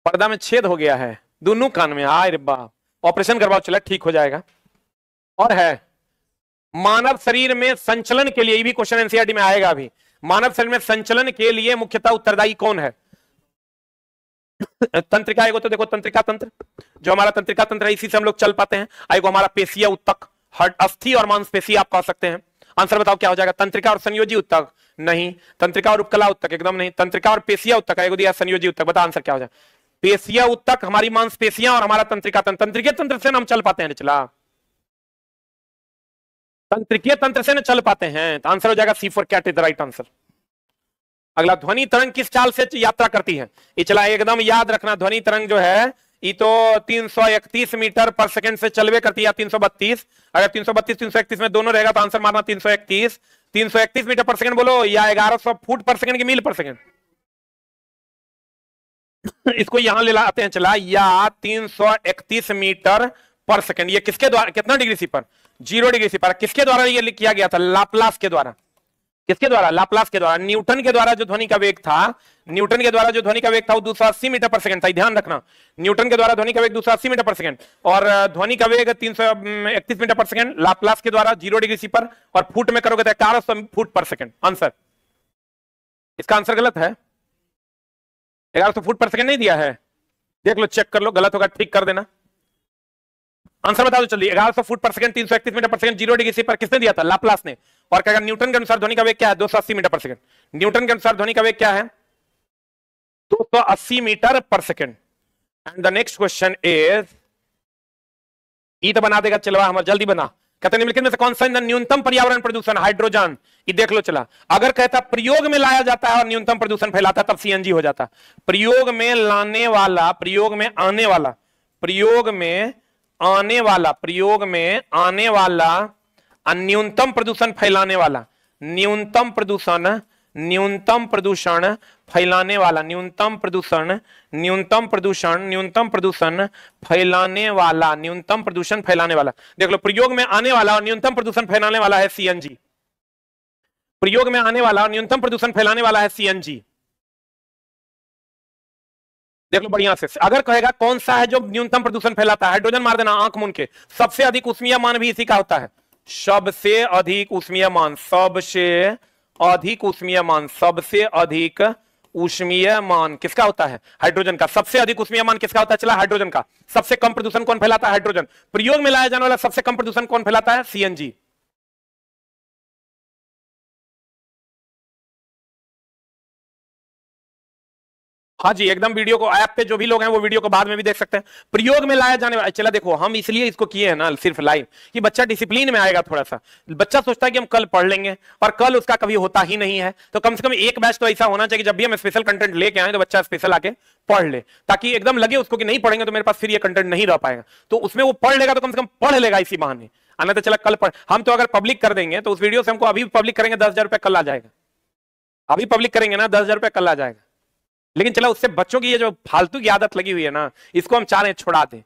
पर्दा में छेद हो गया है दोनों कान में, हाय रे बाप, ऑपरेशन करवाओ चला ठीक हो जाएगा। और है मानव शरीर में संचलन के लिए, ये भी क्वेश्चन एनसीईआरटी में आएगा अभी। मानव शरीर में संचलन के लिए मुख्यतः उत्तरदायी कौन है? तंत्रिका। एगो तो देखो तंत्रिका तंत्र, जो हमारा तंत्रिका तंत्र है, इसी से हम लोग चल पाते हैं। एगो हमारा पेशीय उत्तक, अस्थि और मांसपेशी आप कह सकते हैं। आंसर बताओ क्या हो जाएगा? तंत्रिका और संयोजी उत्तक नहीं, तंत्रिका और उपकला उत्तक एकदम नहीं, तंत्रिका और पेशीय उत्तक एगो दिया संयोजी उत्तक। बता आंसर क्या हो जाएगा? पेशीय उत्तक हमारी मांसपेशियां और हमारा तंत्रिका तंत्र, तंत्रिका तंत्र से हम चल पाते हैं चला। तंत्रिकीय तंत्र से न चल पाते हैं, तो आंसर हो जाएगा C4 cat is the right answer. अगला, ध्वनि तरंग किस चाल से यात्रा करती है? ये चला एकदम याद रखना, ध्वनि तरंग जो है ये तो 331 मीटर पर सेकंड से चलवे करती है, 332। अगर 332 331 में दोनों रहेगा तो आंसर मारना 331। 331 मीटर पर सेकंड बोलो या 1100 फुट पर सेकंड की मील पर सेकंड? इसको यहां ले लाते हैं चला, या 331 मीटर पर सेकंड। ये किसके द्वारा, कितना डिग्री सी पर? 0 डिग्री सी पर। किसके द्वारा ये किया गया था? लाप्लास के द्वारा। किसके द्वारा? लाप्लास के द्वारा। न्यूटन के द्वारा जो ध्वनि का वेग था, न्यूटन के द्वारा जो ध्वनि का वेग था वो 280 मीटर पर सेकंड था, ध्यान रखना। न्यूटन के द्वारा ध्वनि का वेग 280 मीटर पर सेकंड और ध्वनि का वेग 331 मीटर पर सेकंड। लाप्लास के द्वारा 0 डिग्री सी पर, और फुट में करोगे तो 1100 फुट पर सेकंड। आंसर, इसका आंसर गलत है। 1100 फुट पर सेकंड नहीं दिया है, देख लो, चेक कर लो, गलत होगा ठीक कर देना। आंसर बता दो जल्दी। 1100 फुट पर second, 331 metre per second, 0 degree C पर किसने दिया था? लाप्लास ने। और क्या न्यूटन के अनुसार ध्वनि का वेग क्या है? 280 मीटर पर सेकंड। न्यूटन के अनुसार ध्वनि का वेग क्या है? 280 metre per second. And the next question is, ई तो बना देगा, चलो हमारा जल्दी बना। कहते हैं निम्नलिखित में से कौन सा ईंधन न्यूनतम पर्यावरण प्रदूषण? हाइड्रोजन। ये देख लो चला। अगर कहता प्रयोग में लाया जाता है और न्यूनतम प्रदूषण फैलाता है तब सीएनजी हो जाता। प्रयोग में लाने वाला, प्रयोग में आने वाला, प्रयोग में आने वाला, प्रयोग में आने वाला, न्यूनतम प्रदूषण फैलाने वाला, न्यूनतम प्रदूषण, न्यूनतम प्रदूषण फैलाने वाला, न्यूनतम प्रदूषण, न्यूनतम प्रदूषण, न्यूनतम प्रदूषण फैलाने वाला, न्यूनतम प्रदूषण फैलाने वाला। देख लो, प्रयोग में आने वाला और न्यूनतम प्रदूषण फैलाने वाला है सीएनजी। प्रयोग में आने वाला और न्यूनतम प्रदूषण फैलाने वाला है सीएनजी। देख लो बढ़िया से। अगर कहेगा कौन सा है जो न्यूनतम प्रदूषण फैलाता है, हाइड्रोजन मार देना आंख मूंद के। सबसे अधिक उष्मीय मान भी इसी का होता है। सबसे अधिक उष्मीय मान, सबसे अधिक उष्मीय मान, सबसे अधिक उष्मीय मान किसका होता है? हाइड्रोजन का। सबसे अधिक उष्मीय मान किसका होता है? चला, हाइड्रोजन का। सबसे कम प्रदूषण कौन फैलाता है? हाइड्रोजन। प्रयोग में लाया जाने वाला सबसे कम प्रदूषण कौन फैलाता है? सीएनजी। हाँ जी, एकदम। वीडियो को ऐप पे जो भी लोग हैं वो वीडियो को बाद में भी देख सकते हैं। प्रयोग में लाया जाने वाला, चला देखो, हम इसलिए इसको किए हैं ना सिर्फ लाइव, कि बच्चा डिसिप्लिन में आएगा थोड़ा सा। बच्चा सोचता है कि हम कल पढ़ लेंगे, और कल उसका कभी होता ही नहीं है। तो कम से कम एक बैच तो ऐसा होना चाहिए जब भी हम स्पेशल कंटेंट लेके आए तो बच्चा स्पेशल आके पढ़ ले, ताकि एकदम लगे उसको कि नहीं पढ़ेंगे तो मेरे पास फिर ये कंटेंट नहीं रह पाएगा। तो उसमें वो पढ़ लेगा तो कम से कम पढ़ लेगा इसी बहाने। आना तो चला कल पढ़, हम तो अगर पब्लिक कर देंगे तो उस वीडियो से हमको अभी पब्लिक करेंगे 10,000 रुपये कल आ जाएगा। अभी पब्लिक करेंगे ना 10,000 रुपये कल आ जाएगा। लेकिन चला उससे बच्चों की ये जो फालतू की आदत लगी हुई है ना, इसको हम चाह रहे हैं छुड़ा दें।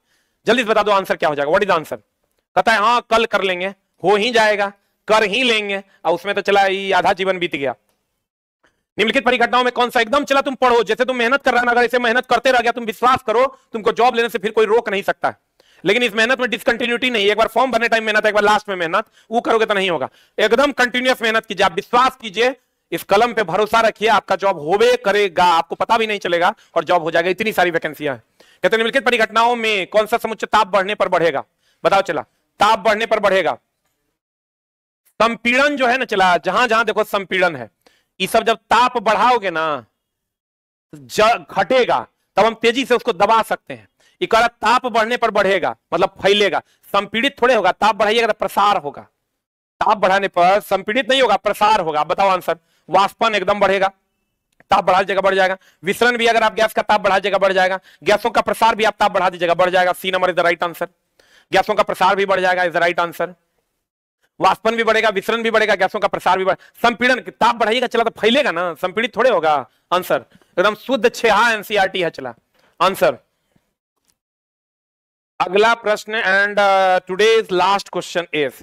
जल्दी से बता दो आंसर क्या हो जाएगा? What is answer? कहता है हाँ कल कर लेंगे, हो ही जाएगा, कर ही लेंगे, और उसमें तो चला आधा जीवन बीत गया। निम्नलिखित परिघटनाओं में कौन सा, एकदम चला तुम पढ़ो, जैसे तुम मेहनत कर रहा ना, अगर ऐसे मेहनत करते रह गया, तुम विश्वास करो तुमको जॉब लेने से फिर कोई रोक नहीं सकता। लेकिन इस मेहनत में डिसकंटिन्यूटी नहीं, एक बार फॉर्म भरने टाइम मेहनत, एक बार लास्ट में मेहनत, वो करोगे तो नहीं होगा। एकदम कंटिन्यूअस मेहनत कीजिए, आप विश्वास कीजिए, इस कलम पे भरोसा रखिए, आपका जॉब होवे करेगा, आपको पता भी नहीं चलेगा और जॉब हो जाएगा। इतनी सारी वैकेंसियां हैं। कहते हैं निम्नलिखित परिघटनाओं में कौन सा समुच्चय ताप बढ़ने पर बढ़ेगा? बताओ चला। ताप बढ़ने पर बढ़ेगा। संपीड़न जो है ना चला, जहां जहां देखो संपीड़न है, ये सब जब ताप बढ़ाओगे ना घटेगा, तब हम तेजी से उसको दबा सकते हैं। ये कह रहा ताप बढ़ने पर बढ़ेगा मतलब फैलेगा, संपीड़ित थोड़े होगा। ताप बढ़ाइएगा तो प्रसार होगा, ताप बढ़ाने पर संपीड़ित नहीं होगा, प्रसार होगा। बताओ आंसर। वाष्पन एकदम बढ़ेगा, ताप बढ़ा दीजिएगा, बढ़ जाएगा। विसरण भी, अगर आप गैस का ताप बढ़ा दीजिएगा बढ़ जाएगा। गैसों का प्रसार भी आप ताप बढ़ा दीजिएगा बढ़ जाएगा। C number is the right answer. गैसों का प्रसार भी बढ़ जाएगा, इज द राइट आंसर। वाष्पन भी बढ़ेगा, विसरण भी बढ़ेगा, गैसों का प्रसार भी बढ़ेगा। संपीड़न, ताप बढ़ाइएगा चला तो फैलेगा ना, संपीड़ित थोड़े होगा। आंसर एकदम शुद्ध 6 एनसीईआरटी है चला आंसर। अगला प्रश्न and today's last question is,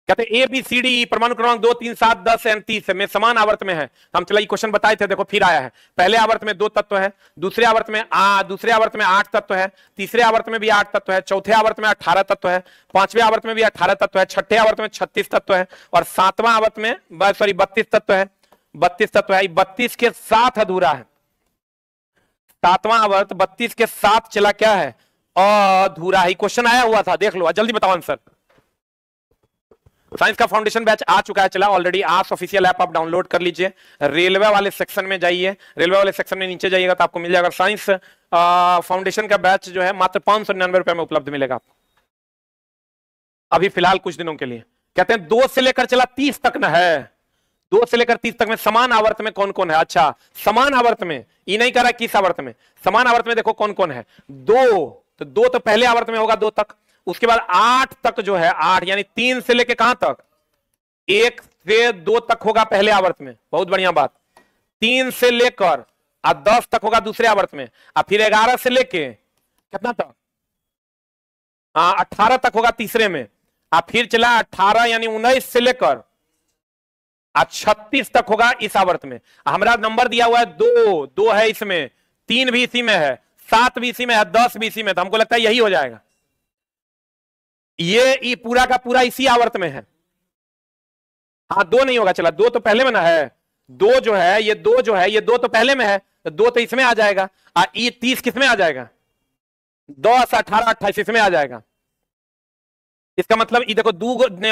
कहते हैं ए बी सी डी परमाणु क्रमांक 2 3 7 10 एंड 30 में समान आवर्त में है। हम चला ये क्वेश्चन बताए थे, देखो फिर आया है। पहले आवर्त में 2 तत्व है, दूसरे आवर्त में 8 तत्व है, तीसरे आवर्त में भी 8 तत्व है, चौथे आवर्त में 18 तत्व है, पांचवें आवर्त में भी 18 तत्व है, छठे आवर्त में 36 तत्व है, और सातवां आवर्त में 32 तत्व है। 32 तत्व है, 32 के साथ अधूरा है। सातवां आवर्त 32 के साथ चला क्या है? अधूरा ही। क्वेश्चन आया हुआ था, देख लो, जल्दी बताओ आंसर। साइंस का फाउंडेशन बैच आ चुका है चला ऑलरेडी। आज ऑफिशियल ऐप आप डाउनलोड कर लीजिए, रेलवे वाले सेक्शन में जाइए, रेलवे वाले सेक्शन में नीचे जाइएगा तो आपको मिल जाएगा। साइंस फाउंडेशन का बैच जो है मात्र 599 रुपए में उपलब्ध मिलेगा आपको, अभी फिलहाल कुछ दिनों के लिए। कहते हैं 2 से लेकर चला 30 तक न है, 2 से लेकर 30 तक में समान आवर्त में कौन कौन है? अच्छा, समान आवर्त में ये नहीं कह रहा किस आवर्त में, समान आवर्त में देखो कौन कौन है। 2, तो 2 तो पहले आवर्त में होगा 2 तक, उसके बाद 8 तक जो है 8 यानी 3 से लेकर कहां तक? 1 से 2 तक होगा पहले आवर्त में, बहुत बढ़िया बात। 3 से लेकर 10 तक होगा दूसरे आवर्त में, और फिर 11 से लेके कितना तक? 18 तक होगा तीसरे में, और फिर चला 18 यानी 19 से लेकर 36 तक होगा इस आवर्त में। हमारा नंबर दिया हुआ है 2 है इसमें, 3 भी इसी में है, 7 भी इसी में है, 10 भी इसी में, तो हमको लगता है यही हो जाएगा। ये पूरा का पूरा इसी आवर्त में है। हाँ 2 नहीं होगा, चला 2 तो पहले में ना है, 2 जो है ये 2 जो है ये 2 तो पहले में है, तो 2 तो इसमें आ जाएगा, और ये 30 किसमें आ जाएगा? 10, 18, 28 इसमें आ जाएगा। इसका मतलब ये देखो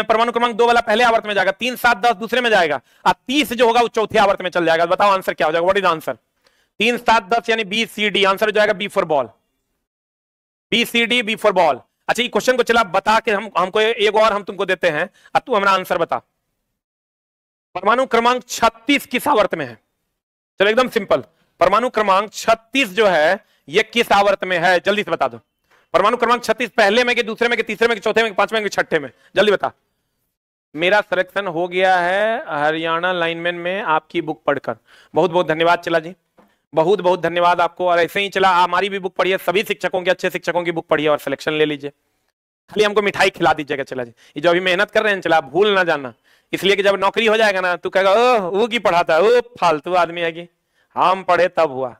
परमाणु क्रमांक 2 वाला पहले आवर्त में जाएगा, 3, 7, 10 दूसरे में जाएगा, और 30 जो होगा वो चौथे आवर्त में चल जाएगा। बताओ आंसर क्या हो जाएगा? What is answer? 3, 7, 10 यानी बी सी डी, आंसर हो जाएगा B for ball, B C D, B for ball. अच्छा ये क्वेश्चन को चला बता के हमको एक और हम तुमको देते हैं, अब तू हमारा आंसर बता। परमाणु क्रमांक 36 किस आवर्त में है? चलो एकदम सिंपल, परमाणु क्रमांक 36 जो है ये किस आवर्त में है? जल्दी से बता दो। परमाणु क्रमांक 36 पहले में कि दूसरे में कि तीसरे में कि चौथे में कि पांचवें में कि छठे में? जल्दी बता। मेरा सिलेक्शन हो गया है हरियाणा लाइनमैन में आपकी बुक पढ़कर। बहुत बहुत धन्यवाद चला जी, बहुत बहुत धन्यवाद आपको। और ऐसे ही चला हमारी भी बुक पढ़िए, सभी शिक्षकों की, अच्छे शिक्षकों की बुक पढ़िए और सिलेक्शन ले लीजिए। खाली हमको मिठाई खिला दीजिएगा चला जी, ये जो अभी मेहनत कर रहे हैं चला भूल ना जाना, इसलिए कि जब नौकरी हो जाएगा ना तू कहेगा ओह वो की पढ़ाता है, वो फालतू आदमी है कि हम पढ़े तब हुआ।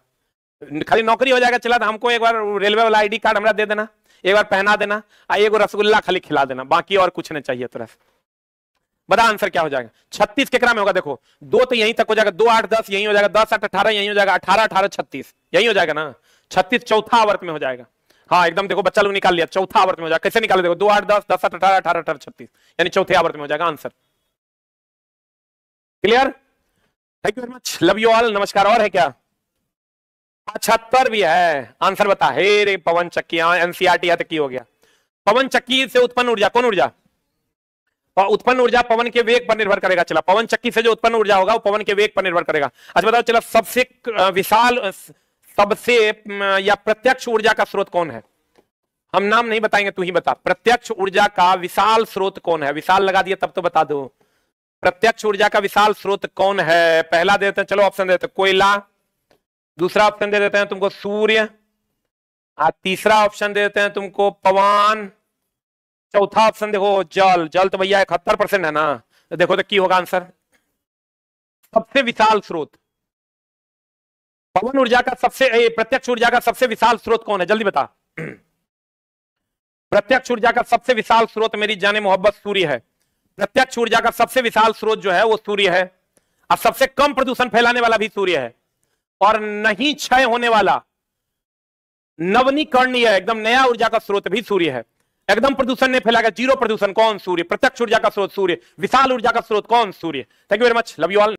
खाली नौकरी हो जाएगा चला तो हमको एक बार रेलवे वाला आईडी कार्ड हमरा दे देना, एक बार पहना देना, एक रसगुल्ला खाली खिला देना, बाकी और कुछ नहीं चाहिए तुरंत। बता आंसर क्या हो जाएगा? 36 केकरा में होगा? देखो 2 तो यहीं तक हो जाएगा, 2, 8, 10 यही हो जाएगा, 10, 8, 18 यही हो जाएगा, 18, 18, 36 यही हो जाएगा ना। 36 चौथा आवर्त में हो जाएगा। हाँ एकदम देखो बच्चा लोग निकाल लिया, चौथा आवर्त में हो जाएगा। कैसे निकाले? देखो 2, 8, 10, 10, 8, 18, 18, 18, 36 यानी चौथे आवर्त में हो जाएगा answer. Clear? Thank you very much, love you all, नमस्कार। और है क्या? 75 भी है, आंसर बता। हे रे पवन चक्की, एनसीईआरटी तक की हो गया। पवन चक्की से उत्पन्न ऊर्जा, कौन ऊर्जा? उत्पन्न ऊर्जा पवन के वेग पर निर्भर करेगा। चला पवन चक्की से जो उत्पन्न ऊर्जा होगा वो पवन के वेग पर निर्भर करेगा। अच्छा बताओ चला सबसे विशाल, सबसे या प्रत्यक्ष ऊर्जा का स्रोत कौन है? हम नाम नहीं बताएंगे, तू ही बता। प्रत्यक्ष ऊर्जा का विशाल स्रोत कौन है? विशाल लगा दिया तब तो बता दो। प्रत्यक्ष ऊर्जा का विशाल स्रोत कौन है? पहला देते हैं, चलो ऑप्शन देते हैं कोयला, दूसरा ऑप्शन दे देते हैं तुमको सूर्य, तीसरा ऑप्शन दे देते हैं तुमको पवन, चौथा ऑप्शन देखो जल। जल तो भैया 71% है ना, तो देखो तो की होगा आंसर? सबसे विशाल स्रोत पवन ऊर्जा का, सबसे प्रत्यक्ष ऊर्जा का सबसे विशाल स्रोत कौन है? जल्दी बता। प्रत्यक्ष ऊर्जा का सबसे विशाल स्रोत मेरी जाने मोहब्बत सूर्य है। प्रत्यक्ष ऊर्जा का सबसे विशाल स्रोत जो है वो सूर्य है, और सबसे कम प्रदूषण फैलाने वाला भी सूर्य है, और नहीं क्षय होने वाला नवनीकरणीय एकदम नया ऊर्जा का स्रोत भी सूर्य है। एकदम प्रदूषण नहीं फैलाएगा, 0 प्रदूषण, कौन? सूर्य। प्रत्यक्ष ऊर्जा का स्रोत सूर्य, विशाल ऊर्जा का स्रोत कौन? सूर्य। Thank you very much, love you all.